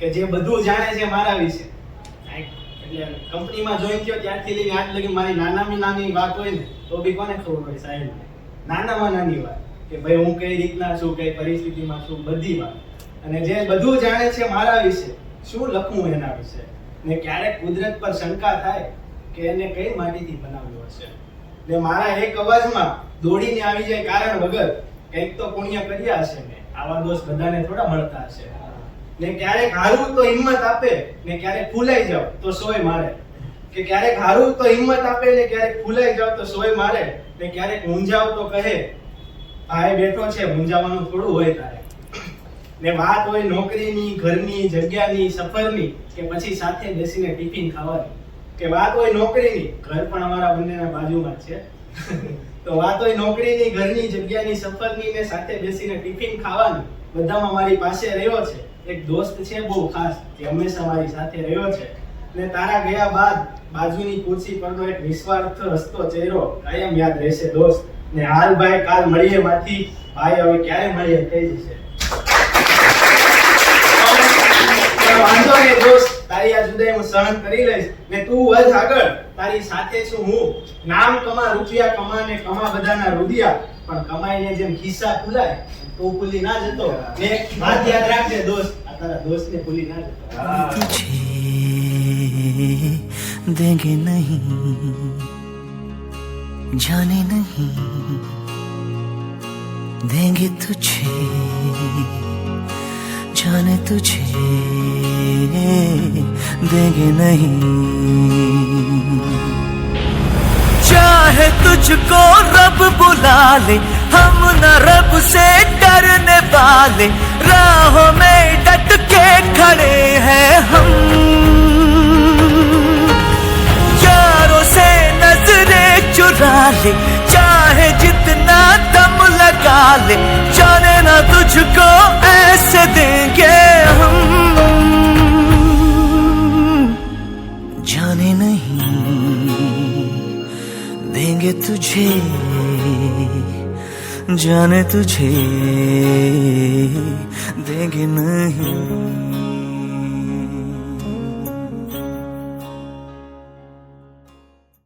કે જે બધું જાણે છે મારા વિશે. એટલે કંપનીમાં જોઈન થયો ત્યારથી લઈને આજ લગી મારી નાનામાં નાની વાત હોય ને તો બી કોને ખબર હોય સાહેબ, નાનામાં નાની વાત કે ભાઈ હું કઈ રીતના છું, કઈ પરિસ્થિતિમાં છું, બધી વાત. અને જે બધું જાણે છે મારા વિશે, શું લખવું એના વિશે. ને ક્યારેક કુદરત પર શંકા થાય કે એને કઈ માટીથી બનાવ્યો હશે. ને મારા એક અવાજમાં દોડીને આવી જાય કારણ વગર, કંઈક તો પુણ્ય કર્યા હશે ને. આવા દોસ્ત બધાને થોડા મળતા હશે. ને ક્યારેક હારું તો હિંમત આપે ને ક્યારેક ફૂલાઈ જાવ તો સોય મારે. કે ક્યારેક હારું તો હિંમત આપે ને ક્યારેક ફૂલાઈ જાવ તો સોય મારે. ને ક્યારેક મૂંઝાવ તો કહે ભાઈ બેઠો છે, મૂંઝાવાનું થોડું હોય તારે. ને વાત હોય નોકરીની, ઘરની, જગ્યાની, સફરની, કે પછી સાથે બેસીને ટિફિન ખાવાની. કે વાત હોય નોકરીની, ઘર પણ અમારા બંનેના બાજુમાં જ છે. તો વાત હોય નોકરીની, ઘરની, જગ્યાની, સફરની ને સાથે બેસીને ટિફિન ખાવાની. બધામાં મારી પાસે રહ્યો છે એક દોસ્ત છે બહુ ખાસ, જે હંમેશા મારી સાથે રહ્યો છે. ને તારા ગયા બાદ બાજુની ખુરશી પરનો એક નિસ્વાર્થ હસતો ચહેરો કાયમ યાદ રહેશે દોસ્ત. ને હાલ ભાઈ કાલ મળીએ માંથી, ભાઈ હવે ક્યારે મળીએ થઈ જશે. વાંધો નહીં દોસ્ત, તારી આ જુદાઈ હું સહન કરી લઈશ. ને તું વધ આગળ, તારી સાથે છું હું. નામ કમા, રૂપિયા કમા ને કમા બધાના રૂપિયા, પણ કમાઈને જેમ ખિસ્સા ખુલાય તો ભૂલી ના જતો. ને વાત યાદ રાખજે દોસ્ત, આ તારા દોસ્તને ભૂલી ના જતો. तुझे देंगे नहीं, जाने नहीं देंगे तुझे, जाने तुझे देंगे नहीं. चाहे तुझको रब बुला ले, हम न रब से डरने वाले, राहों में डट के खड़े हैं हम. यारों से नजरें चुरा ले, चाहे जितना दम लगा ले, जाने ना तुझको ऐसे देंगे हम, जाने नहीं देंगे तुझे, जाने तुझे देंगे नहीं.